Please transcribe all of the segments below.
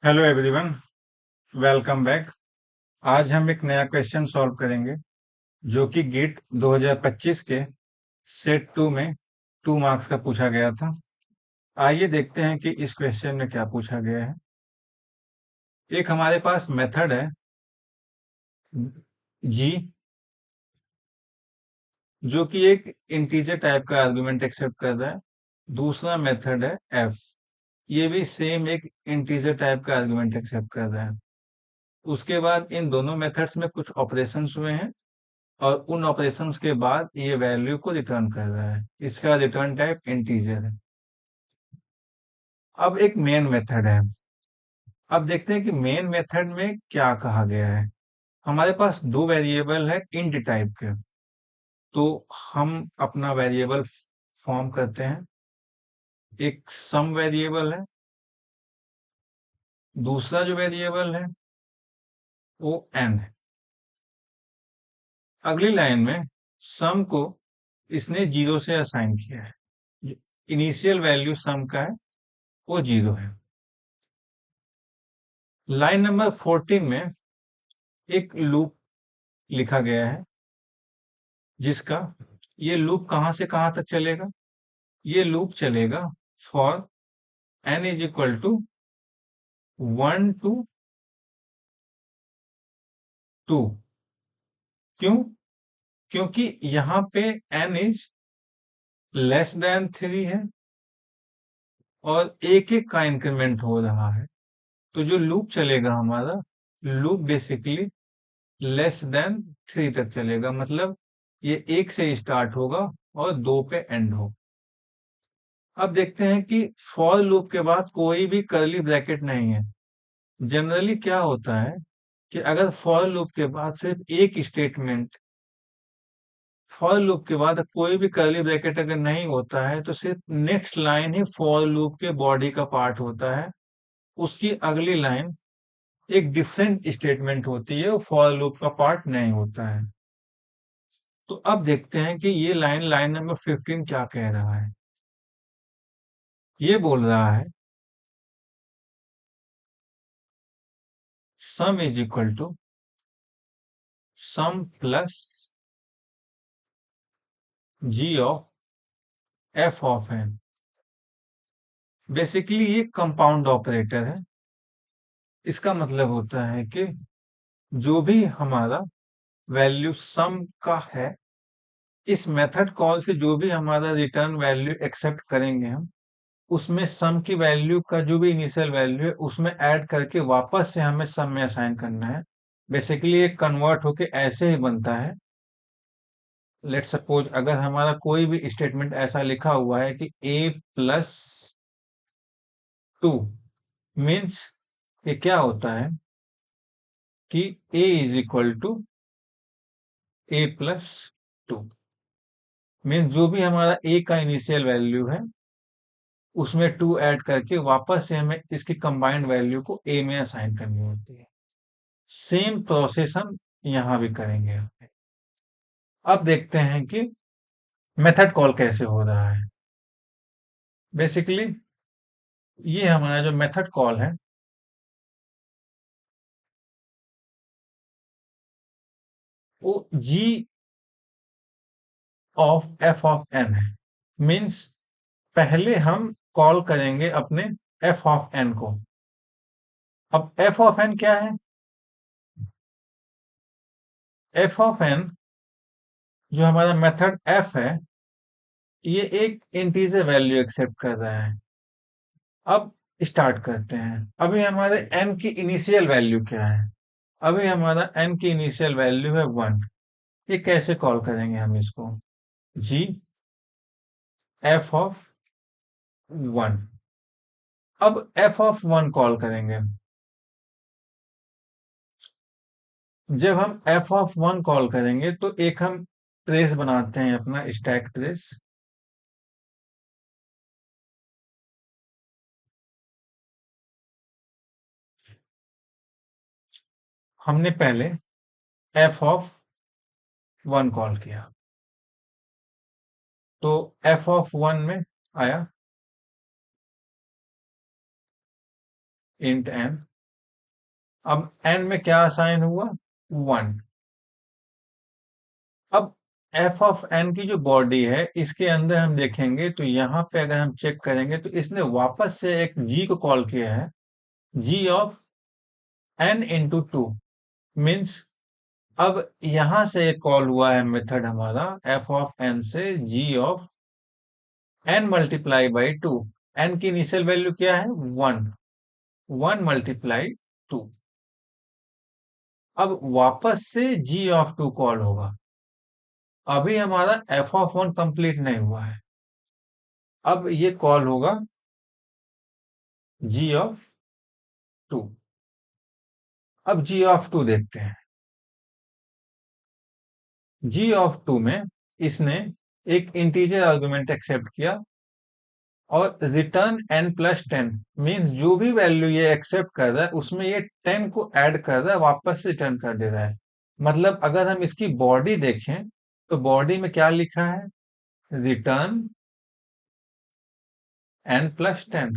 Hello everyone, welcome back. आज हम एक नया क्वेश्चन सॉल्व करेंगे जो कि गिट 2025 के सेट 2 में 2 मार्क्स का पूछा गया था। आइए देखते हैं कि इस क्वेश्चन में क्या पूछा गया है। एक हमारे पास मेथड है जी, जो कि एक इंटीजर टाइप का आर्गुमेंट एक्सेप्ट कर रहा है। दूसरा मेथड है एफ, ये भी सेम एक इंटीजर टाइप का आर्गुमेंट एक्सेप्ट कर रहा है। उसके बाद इन दोनों मेथड्स में कुछ ऑपरेशंस हुए हैं और उन ऑपरेशंस के बाद ये वैल्यू को रिटर्न कर रहा है। इसका रिटर्न टाइप इंटीजर है। अब एक मेन मेथड है। अब देखते हैं कि मेन मेथड में क्या कहा गया है। हमारे पास दो वेरिएबल है इंट टाइप के, तो हम अपना वेरिएबल फॉर्म करते हैं। एक सम वेरिएबल है, दूसरा जो वेरिएबल है वो एन है। अगली लाइन में सम को इसने 0 से असाइन किया है। इनिशियल वैल्यू सम का है वो 0 है। लाइन नंबर 14 में एक लूप लिखा गया है, जिसका ये लूप कहां से कहां तक चलेगा। ये लूप चलेगा for n is equal to 1 to 2। क्यों? क्योंकि यहाँ पे n इज लेस देन 3 है और एक एक का इंक्रीमेंट हो रहा है। तो जो लूप चलेगा हमारा, लूप बेसिकली लेस देन 3 तक चलेगा। मतलब ये 1 से स्टार्ट होगा और 2 पे एंड होगा। अब देखते हैं कि फॉर लूप के बाद कोई भी कर्ली ब्रैकेट नहीं है। जनरली क्या होता है कि अगर फॉर लूप के बाद सिर्फ एक स्टेटमेंट, फॉर लूप के बाद कोई भी कर्ली ब्रैकेट अगर नहीं होता है तो सिर्फ next line he for loop के बॉडी का पार्ट होता है। उसकी अगली लाइन एक डिफरेंट स्टेटमेंट होती है, वो फॉर लूप का पार्ट नहीं होता है। तो अब देखते हैं कि ये लाइन नंबर 15 क्या कह रहा है। ये बोल रहा है sum is equal to sum plus G of F of N. Basically ये कंपाउंड ऑपरेटर है। इसका मतलब होता है कि जो भी हमारा वैल्यू सम का है, इस मेथड कॉल से जो भी हमारा रिटर्न वैल्यू एक्सेप्ट करेंगे हम, उसमें सम की वैल्यू का जो भी इनिशियल वैल्यू है उसमें ऐड करके वापस से हमें सम में असाइन करना है। बेसिकली ये कन्वर्ट होके ऐसे ही बनता है। लेट सपोज अगर हमारा कोई भी स्टेटमेंट ऐसा लिखा हुआ है कि a+2 मीन्स ये क्या होता है कि a is equal to a+2। Means जो भी हमारा a का इनिशियल वैल्यू है उसमें 2 ऐड करके वापस से हमें इसकी कंबाइंड वैल्यू को a में असाइन करनी होती है। सेम प्रोसेस हम यहां भी करेंगे। अब देखते हैं कि मेथड कॉल कैसे हो रहा है। बेसिकली ये हमारा जो मेथड कॉल है, वो जी ऑफ एफ ऑफ एन है। मीन्स पहले हम कॉल करेंगे अपने एफ ऑफ एन को। अब एफ ऑफ एन क्या है? एफ ऑफ एन जो हमारा मेथड एफ है, ये एक इंटीजर वैल्यू एक्सेप्ट कर रहा है। अब स्टार्ट करते हैं। अभी हमारे एन की इनिशियल वैल्यू क्या है? अभी हमारा एन की इनिशियल वैल्यू है 1। ये कैसे कॉल करेंगे हम इसको? जी एफ ऑफ 1। अब एफ ऑफ 1 कॉल करेंगे। जब हम एफ ऑफ 1 कॉल करेंगे तो एक हम ट्रेस बनाते हैं, अपना स्टैक ट्रेस। हमने पहले एफ ऑफ 1 कॉल किया, तो एफ ऑफ 1 में आया इंट एन। अब n में क्या असाइन हुआ? 1। अब एफ ऑफ एन की जो बॉडी है इसके अंदर हम देखेंगे तो यहाँ पे अगर हम चेक करेंगे तो इसने वापस से एक g को कॉल किया है, g of n into two. Means अब यहां से एक कॉल हुआ है मेथड हमारा एफ ऑफ एन से g of n multiply by two. n की इनिशियल वैल्यू क्या है? 1। 1 मल्टीप्लाई 2। अब वापस से g ऑफ 2 कॉल होगा। अभी हमारा एफ ऑफ 1 कंप्लीट नहीं हुआ है। अब ये कॉल होगा g ऑफ 2। अब g ऑफ 2 देखते हैं। g ऑफ 2 में इसने एक इंटीजर आर्गुमेंट एक्सेप्ट किया और रिटर्न n प्लस 10। मीन्स जो भी वैल्यू ये एक्सेप्ट कर रहा है उसमें ये 10 को ऐड कर रहा है, वापस रिटर्न कर दे रहा है। मतलब अगर हम इसकी बॉडी देखें तो बॉडी में क्या लिखा है? Return n plus 10।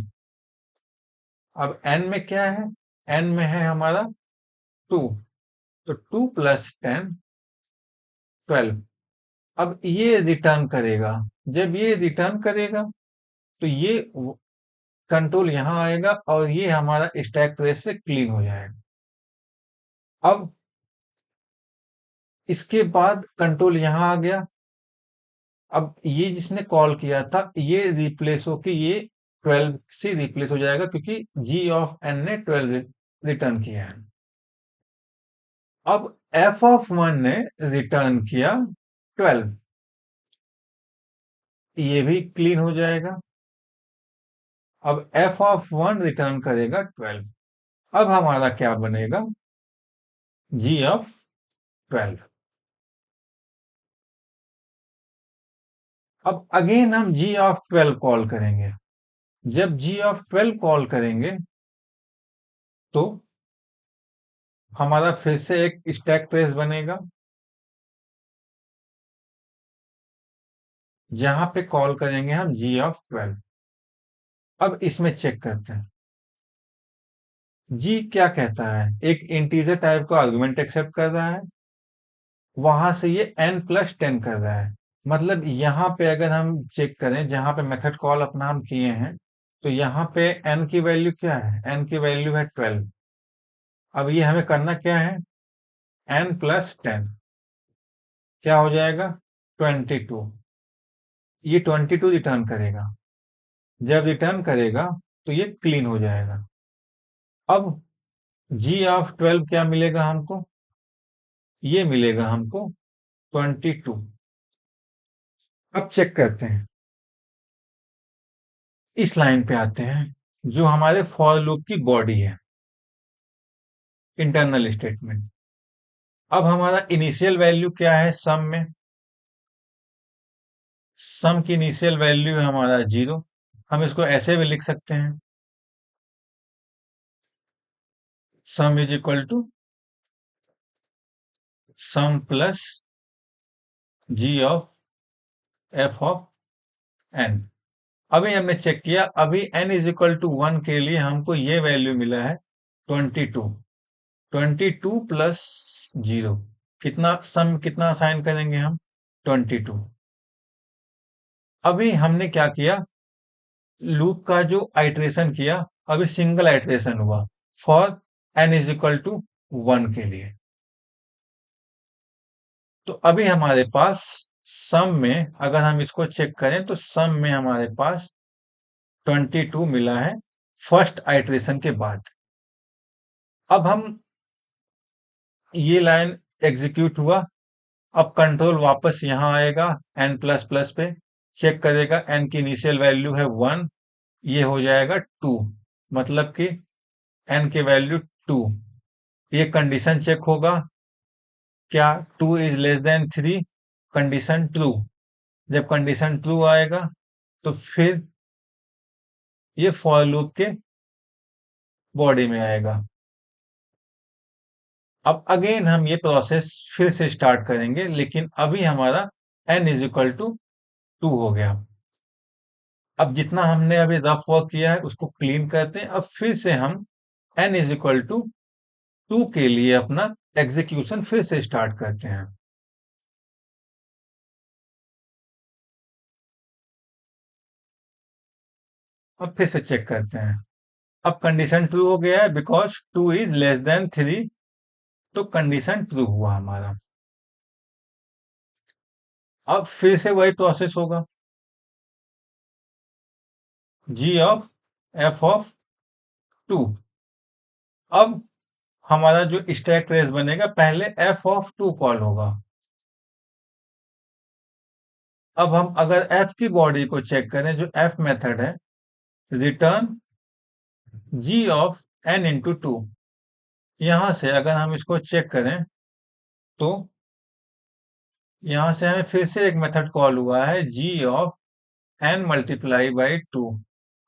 अब n में क्या है? n में है हमारा 2। तो 2 प्लस 10 12। अब ये रिटर्न करेगा। जब ये रिटर्न करेगा तो ये कंट्रोल यहां आएगा और ये हमारा स्टैक ट्रेस से क्लीन हो जाएगा। अब इसके बाद कंट्रोल यहां आ गया। अब ये जिसने कॉल किया था ये रिप्लेस होके ये 12 से रिप्लेस हो जाएगा क्योंकि g ऑफ n ने 12 रिटर्न किया है। अब f ऑफ 1 ने रिटर्न किया 12। ये भी क्लीन हो जाएगा। अब f ऑफ 1 रिटर्न करेगा 12। अब हमारा क्या बनेगा? g of 12। अब अगेन हम g ऑफ 12 कॉल करेंगे। जब g ऑफ 12 कॉल करेंगे तो हमारा फिर से एक स्टैक ट्रेस बनेगा जहां पे कॉल करेंगे हम g ऑफ 12। अब इसमें चेक करते हैं g क्या कहता है। एक इंटीजर टाइप का आर्गुमेंट एक्सेप्ट कर रहा है, वहां से ये n प्लस 10 कर रहा है। मतलब यहाँ पे अगर हम चेक करें जहां पे मेथड कॉल अपना हम किए हैं तो यहाँ पे n की वैल्यू क्या है? n की वैल्यू है 12। अब ये हमें करना क्या है? n प्लस 10 क्या हो जाएगा? 22। ये 22 रिटर्न करेगा। जब रिटर्न करेगा तो ये क्लीन हो जाएगा। अब g ऑफ 12 क्या मिलेगा हमको? ये मिलेगा हमको 22। अब चेक करते हैं। इस लाइन पे आते हैं जो हमारे फॉर लूप की बॉडी है, इंटरनल स्टेटमेंट। अब हमारा इनिशियल वैल्यू क्या है सम में? सम की इनिशियल वैल्यू है हमारा 0। हम इसको ऐसे भी लिख सकते हैं, sum is equal to sum plus g of f of n। अभी हमने चेक किया, अभी n इज इक्वल टू 1 के लिए हमको ये वैल्यू मिला है 22। 22 प्लस 0 कितना? सम कितना असाइन करेंगे हम? 22। अभी हमने क्या किया? लूप का जो आइट्रेशन किया, अभी सिंगल आइट्रेशन हुआ for n is equal to 1 के लिए। तो अभी हमारे पास सम में अगर हम इसको चेक करें तो सम में हमारे पास 22 मिला है फर्स्ट आइट्रेशन के बाद। अब हम ये लाइन एग्जीक्यूट हुआ। अब कंट्रोल वापस यहां आएगा n प्लस प्लस पे, चेक करेगा n की इनिशियल वैल्यू है 1, ये हो जाएगा 2। मतलब कि n की वैल्यू 2। ये कंडीशन चेक होगा, क्या 2 is less than 3? Condition true. जब कंडीशन ट्रू आएगा तो फिर ये फॉर लूप के बॉडी में आएगा। अब अगेन हम ये प्रोसेस फिर से स्टार्ट करेंगे, लेकिन अभी हमारा n इज इक्वल टू 2 हो गया। अब जितना हमने अभी रफ वर्क किया है उसको क्लीन करते हैं। अब फिर से हम n इज इक्वल टू 2 के लिए अपना एग्जीक्यूशन फिर से स्टार्ट करते हैं। अब फिर से चेक करते हैं। अब कंडीशन ट्रू हो गया है बिकॉज 2 इज लेस देन 3, तो कंडीशन ट्रू हुआ हमारा। अब फिर से वही प्रोसेस होगा, जी ऑफ एफ ऑफ 2। अब हमारा जो स्टैक ट्रेस बनेगा, पहले एफ ऑफ 2 कॉल होगा। अब हम अगर एफ की बॉडी को चेक करें, जो एफ मेथड है, return G of N into 2। यहां से अगर हम इसको चेक करें तो यहां से हमें फिर से एक मेथड कॉल हुआ है, जी ऑफ एन मल्टीप्लाई बाई 2।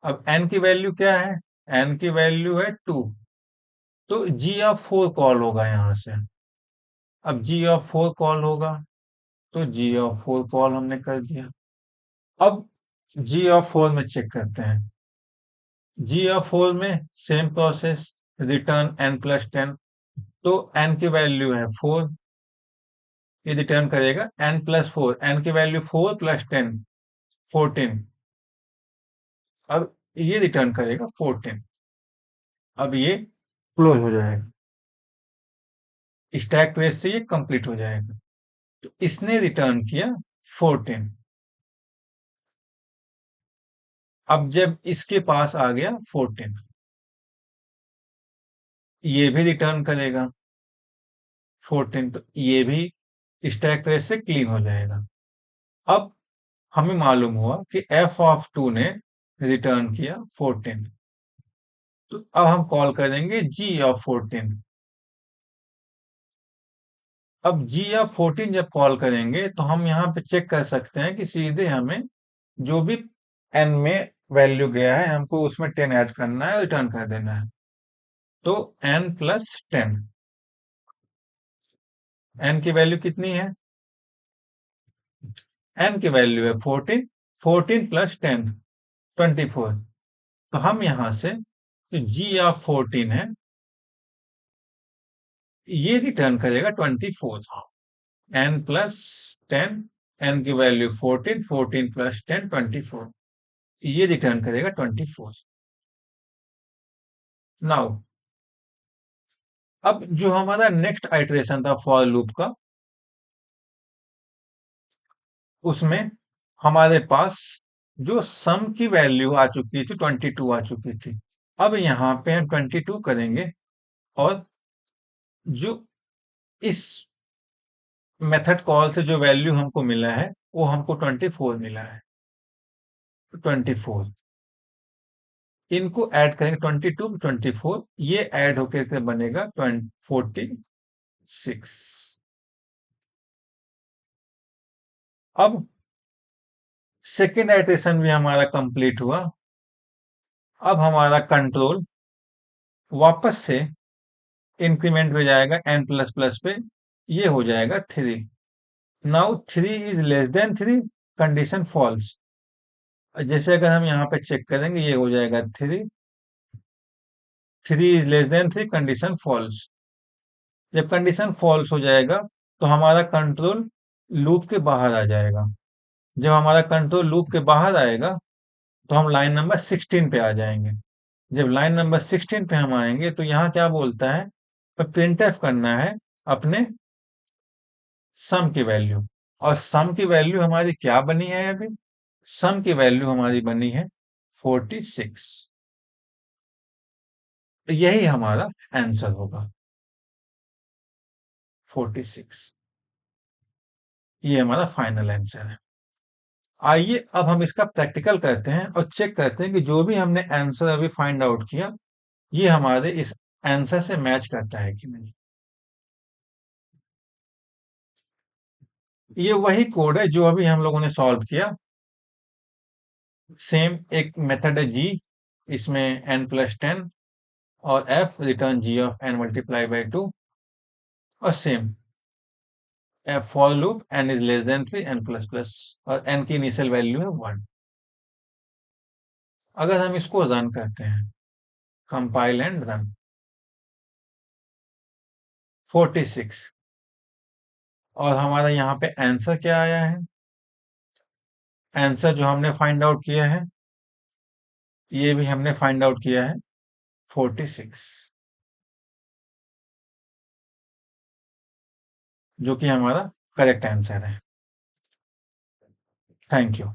अब एन की वैल्यू क्या है? एन की वैल्यू है 2, तो जी ऑफ 4 कॉल होगा यहां से। अब जी ऑफ 4 कॉल होगा, तो जी ऑफ 4 कॉल हमने कर दिया। अब जी ऑफ 4 में चेक करते हैं। जी ऑफ 4 में same process, return N plus 10। तो एन की वैल्यू है 4, ये रिटर्न करेगा एन प्लस 4। एन की वैल्यू 4 प्लस 10, 14। अब ये रिटर्न करेगा 14। अब ये क्लोज हो जाएगा, स्टैक ट्रेस से ये कंप्लीट हो जाएगा। तो इसने रिटर्न किया 14। अब जब इसके पास आ गया 14, ये भी रिटर्न करेगा 14, तो ये भी स्टैक ट्रेस से क्लीन हो जाएगा। अब हमें मालूम हुआ कि एफ ऑफ 2 ने रिटर्न किया 14, तो अब हम कॉल करेंगे जी ऑफ 14। अब जी ऑफ 14 जब कॉल करेंगे तो हम यहाँ पे चेक कर सकते हैं कि सीधे हमें जो भी एन में वैल्यू गया है, हमको उसमें 10 ऐड करना है और रिटर्न कर देना है। तो एन प्लस 10, एन की वैल्यू कितनी है? एन की वैल्यू है 14, 14 प्लस 10, 24। तो हम यहां से जी ऑफ 14 है, ये रिटर्न करेगा 24। एन प्लस 10, एन की वैल्यू 14, 14 प्लस 10, 24, ये रिटर्न करेगा 24। नाउ अब जो हमारा नेक्स्ट आइटरेशन था फॉर लूप का, उसमें हमारे पास जो सम की वैल्यू आ चुकी थी 22 आ चुकी थी। अब यहाँ पे हम 22 करेंगे और जो इस मेथड कॉल से जो वैल्यू हमको मिला है वो हमको 24 मिला है। 24 इनको ऐड करेंगे, 22 24, ये ऐड होकर के बनेगा 46। अब सेकेंड आइटरेशन भी हमारा कंप्लीट हुआ। अब हमारा कंट्रोल वापस से इंक्रीमेंट में जाएगा एन प्लस प्लस पे, ये हो जाएगा 3। Now 3 is less than 3, condition false. जैसे अगर हम यहाँ पे चेक करेंगे, ये हो जाएगा 3, 3 is less than 3, condition false. जब कंडीशन फॉल्स हो जाएगा तो हमारा कंट्रोल लूप के बाहर आ जाएगा। जब हमारा कंट्रोल लूप के बाहर आएगा तो हम लाइन नंबर 16 पे आ जाएंगे। जब लाइन नंबर 16 पे हम आएंगे तो यहाँ क्या बोलता है, प्रिंटफ करना है अपने सम की वैल्यू। और सम की वैल्यू हमारी क्या बनी है? अभी सम की वैल्यू हमारी बनी है 46। तो यही हमारा आंसर होगा 46। ये हमारा फाइनल आंसर है। आइए अब हम इसका प्रैक्टिकल करते हैं और चेक करते हैं कि जो भी हमने आंसर अभी फाइंड आउट किया, ये हमारे इस आंसर से मैच करता है कि नहीं। ये वही कोड है जो अभी हम लोगों ने सॉल्व किया। सेम एक मेथड है जी, इसमें n प्लस 10 और f return g of n multiply by 2, और same for loop n is less than 3, n plus plus, और n की इनिशियल वैल्यू है 1। अगर हम इसको रन करते हैं, कंपाइल एंड रन, 46। और हमारा यहाँ पे आंसर क्या आया है? आंसर जो हमने फाइंड आउट किया है, ये भी हमने फाइंड आउट किया है 46, जो कि हमारा करेक्ट आंसर है। Thank you.